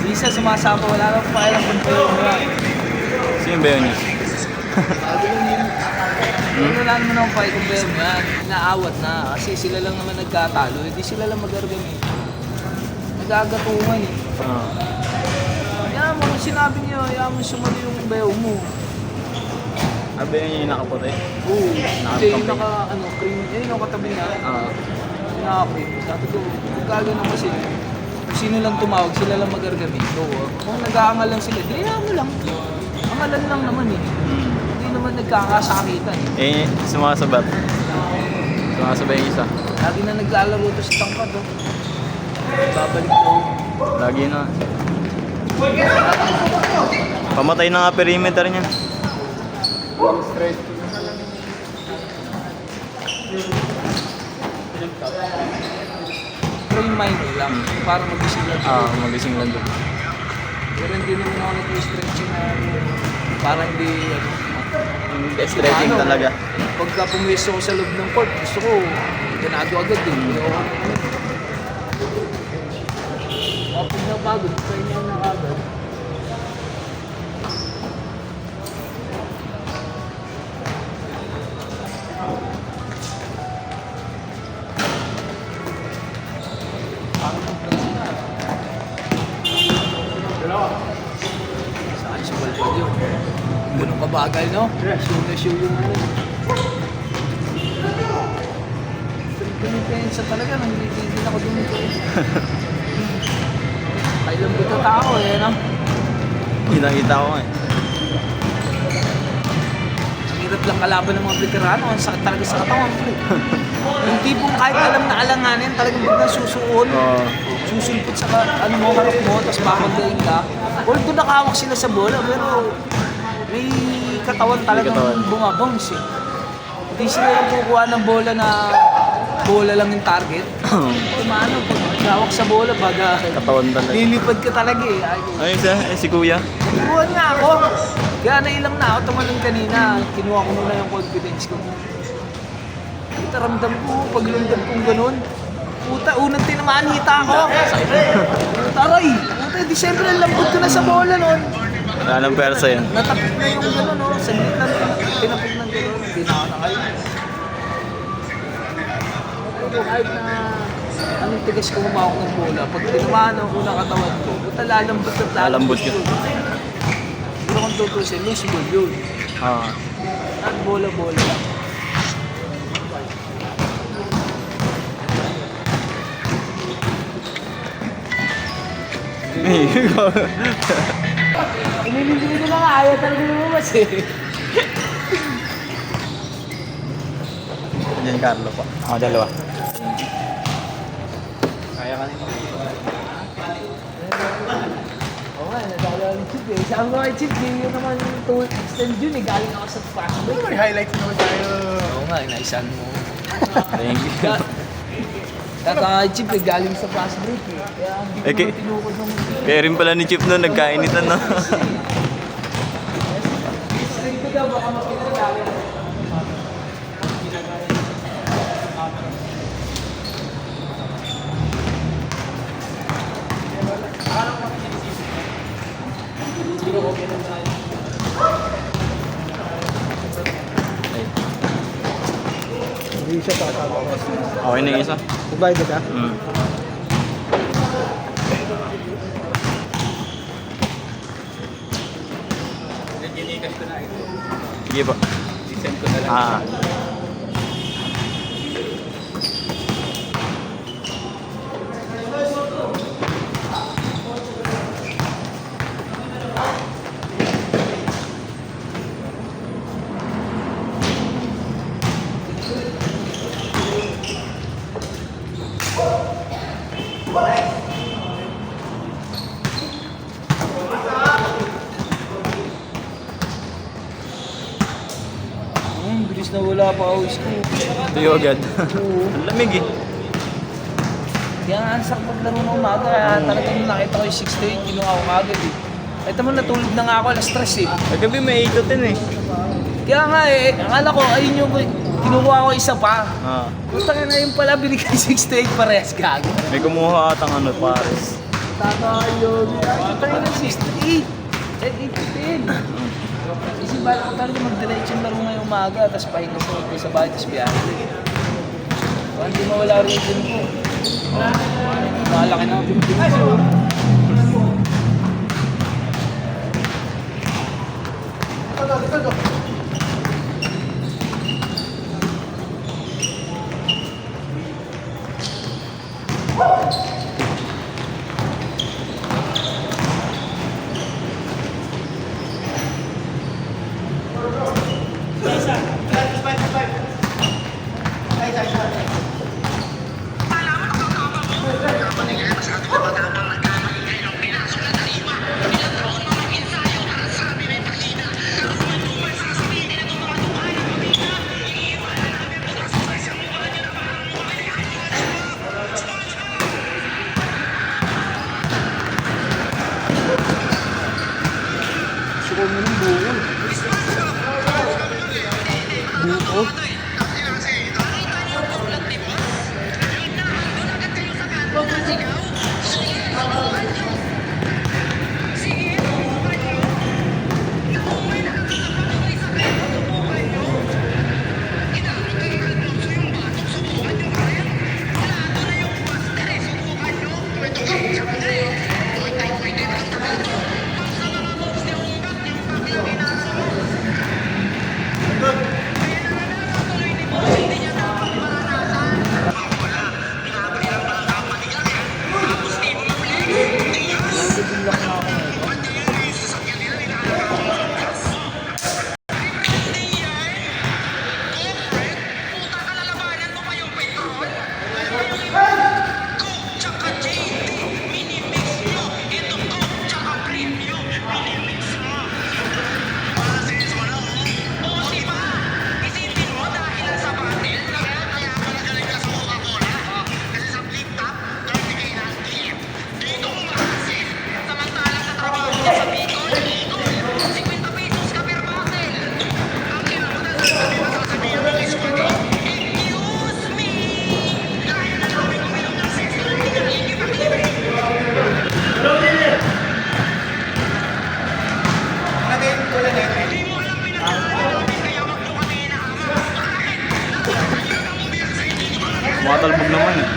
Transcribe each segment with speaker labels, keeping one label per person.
Speaker 1: Minsan sumasama, wala nang pakialam kung kayo mo.
Speaker 2: Sino ba yun?
Speaker 1: Wala naman akong pakialam kung kayo mo yan. Inaawat na. Kasi sila lang naman nagkatalo. Hindi sila lang mag-argamit. Nag-agatungan eh. Kaya mo, sinabi niya, kaya mo sumali yung bayaw mo.
Speaker 2: Sabi niya yung nakaputi?
Speaker 1: Oo. Kasi yung
Speaker 2: Nakakape.
Speaker 1: cream, yun yung katabi niya.
Speaker 2: Oo.
Speaker 1: Nakaka-cream. Sabi ko, pagkagano kasi, kung sino lang tumawag, sila lang mag-argamit. So, kung nag-aangal lang sila, kaya mo lang. Angalan lang naman eh. Hindi naman nagkakasakitan eh.
Speaker 2: Sumasabat. Sumasabay yung isa.
Speaker 1: Lagi na naglalaro ito sa tangkad oh. Babalik daw.
Speaker 2: Lagi na. Pamatay na nga perimeter niya.
Speaker 1: Pero yung mind lang, para magising lang.
Speaker 2: Magising lang doon.
Speaker 1: Pero hindi naman ako nag-stretching na para hindi
Speaker 2: Stretching talaga.
Speaker 1: Pagka pumiso ko sa loob ng court, gusto ko ganado agad din. Pag napagod, kaya niya na agad. Saan si Balbal yun? Ganun kabagal, no? Show na show yung ano. Pinipensa talaga, nangitigil ako dun ito. Kailan ba ito tao eh, no?
Speaker 2: Kita ko nga eh.
Speaker 1: Ang hirap lang kalaban ng mga veterano, ang sakit talaga sa katawan. Yung tipong kahit alam na alanganin, talagang biglang susuon. Susulpot sa ano mo, harap mo, tapos makagaling ka. Although nakahawak sila sa bola, pero may katawan talagang bumabounce eh. Hindi sila lang kukuha ng bola na bola lang yung target. Kumano, pag hawak sa bola, baga
Speaker 2: Katawan talaga.
Speaker 1: lilipad ka talaga eh.
Speaker 2: Ay, si kuya.
Speaker 1: Kinuha nga ako. Kaya nailang na ako tumalon kanina. Kinuha ko muna yung confidence ko. Puta, ramdam ko, paglundam kong ganun. Puta, unang tinamaan, hita ako. Puta, aray. Puta, di siyempre lambot ko na sa bola nun.
Speaker 2: Wala nang persa yun.
Speaker 1: Natapit na yung gano'n, no? Saglit lang, tinapit ng gano'n. Hindi na ako nakaya. Pero kahit na anong tigas ko humawak ng bola, pag tinamaan ang unang katawan ko, puta lalambot at
Speaker 2: Lalambot yun.
Speaker 1: Pero kung tutusin, loose ball yun. At bola-bola lang. Inilibili ko na nga, ayaw talaga lumabas eh.
Speaker 2: Diyan Carlo po. Dalawa. Kaya ka nito.
Speaker 1: Oo nga, nadala ni Chip eh. Sabi ko kay Chip, yun naman yung tool extend yun eh. Galing ako sa fast break.
Speaker 3: May highlights naman tayo.
Speaker 1: Oo nga, inaisan mo.
Speaker 2: Thank you.
Speaker 1: Kaka kay Chip eh, galing sa fast break eh. Kaya hindi ko naman tinukod ng...
Speaker 2: Kaya rin pala ni Chip noon, nagkainitan na.
Speaker 1: String ko daw, baka mapinagaling.
Speaker 3: Hindi siya tatawa.
Speaker 2: Okay na yung isa.
Speaker 3: Divided ka?
Speaker 2: Sige po.
Speaker 1: Send ko na lang. Bilis na wala pa awis ko.
Speaker 2: Tuyo agad.
Speaker 1: Oo.
Speaker 2: Ang lamig eh.
Speaker 1: Kaya nga, ang sakit maglaro ng umaga. Kaya talagang nakita ko yung 6 to 8, kinuha ko agad eh. Ito mo, natulog na nga ako, alas 3 eh.
Speaker 2: Kagabi may 8 to 10 eh.
Speaker 1: Kaya nga eh, akala ko, ayun yung kinuha ko isa pa.
Speaker 2: Ah.
Speaker 1: Puta ka na yun pala, binigay 6 to 8 parehas gago.
Speaker 2: May kumuha atang ano, pares.
Speaker 1: Tatayo. Tayo ng 6-8. Eh, 8-10. Kasi bala ko talaga mag-diretso yung laro ngayong umaga, tapos pahinga sa bahay, tapos biyahe. Hindi mawala rin din ko. Malaki na ang Pilipinas. Gusto ko mo ng buo. Buo?
Speaker 2: Matalbog naman eh.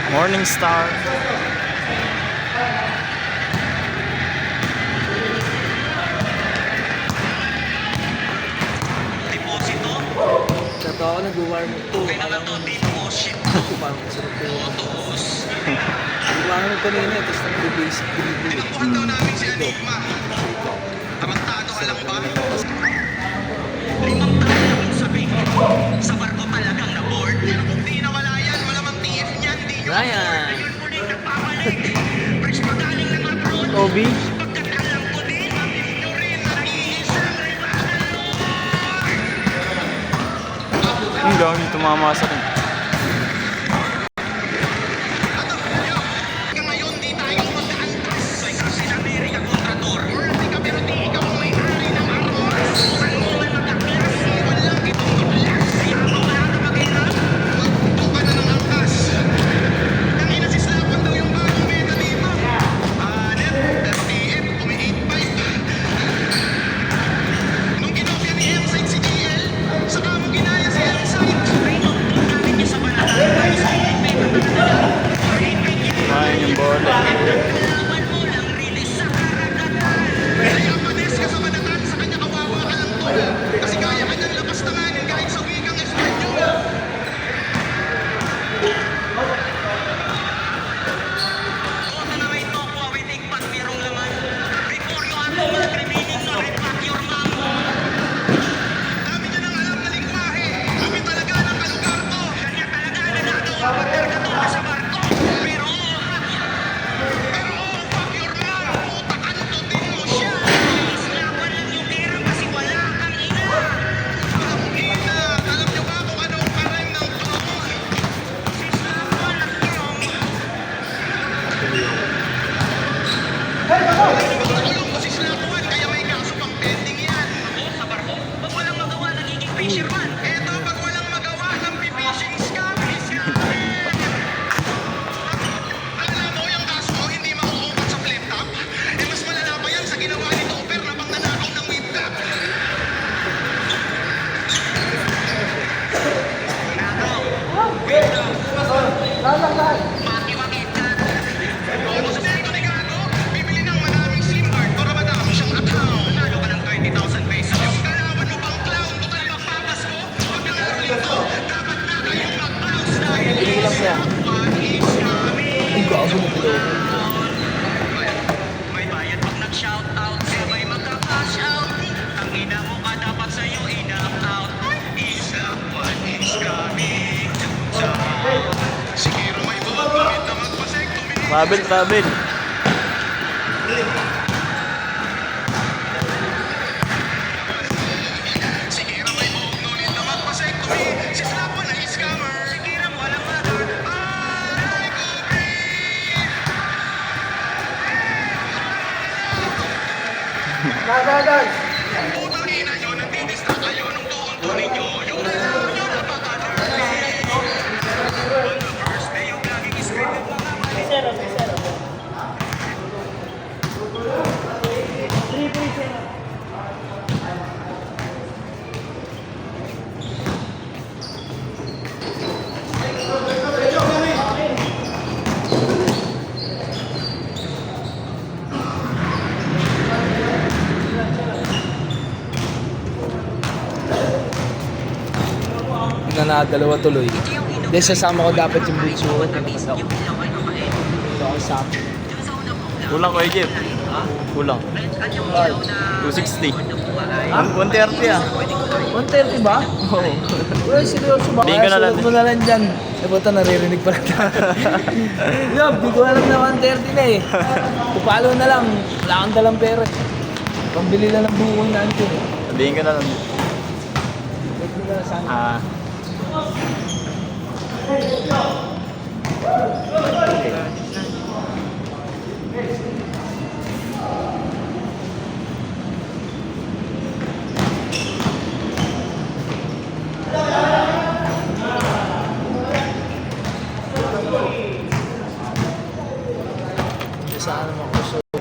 Speaker 2: Morning Star.
Speaker 1: Totoo ako nag-warm up to. Alam mo, ako parang masarap to. Nag-warm up kanina, tapos nag-basic dribble. Ito.
Speaker 4: Tarantado ka lang ba? 5 taon akong sabi. Sa barko talagang na-board. Pero kung di nawala yan, wala mang TF niyan. Di nyo
Speaker 1: Ryan!
Speaker 4: yun muling nagpapalik. Fresh pagaling ng abroad.
Speaker 1: Toby?
Speaker 4: Pagkat alam ko din, mabilis nyo rin na nag-iisang rival.
Speaker 2: Ang gawin tumama sa rin.
Speaker 4: Ngayon di tayo magkaantas. Ay kasi na Amerika Contrador. Di ka pero di ikaw ang may-ari ng arroz. Saan mo man magkaklas? Walang itong dublas. Kaya wala na mag-hirap. Magto ka na ng angkas. Tangina si Slapan daw yung bagong meta dito. Net, FTF, umi-8-5. Nung kinopya ni M-Site si GL, saka mo ginaya si M-Site.
Speaker 2: Travel, travel.
Speaker 4: Sige raw ay buhok, ngunit na magpasektomy. Si Slapo na scammer. Sige raw walang mother. Aray ko, putang ina nyo, nagtitista kayo nung tuon ninyo. Yung laro nyo napaka-dirty. On the first day, yung laging screen ng mga mali.
Speaker 1: Na dalawa tuloy. Then sasama ko dapat yung bunso ko. Ito ako sa akin.
Speaker 2: Kulang ko, Jeff. Kulang. 260. 130 ah.
Speaker 1: 130 ba?
Speaker 2: Oo.
Speaker 1: Uy, seryoso ba?
Speaker 2: Hindi ko na
Speaker 1: Kaya
Speaker 2: lang-
Speaker 1: sulat mo na lang dyan. Puta, naririnig pa rin tayo. Yob, di ko alam na 130 na eh. Kupalo na lang. Wala kang dalang pera. Pambili lang ng buong natin.
Speaker 2: Sabihin ko na lang.
Speaker 1: Wait mo na sana.
Speaker 2: Ah.
Speaker 1: Saan naman ko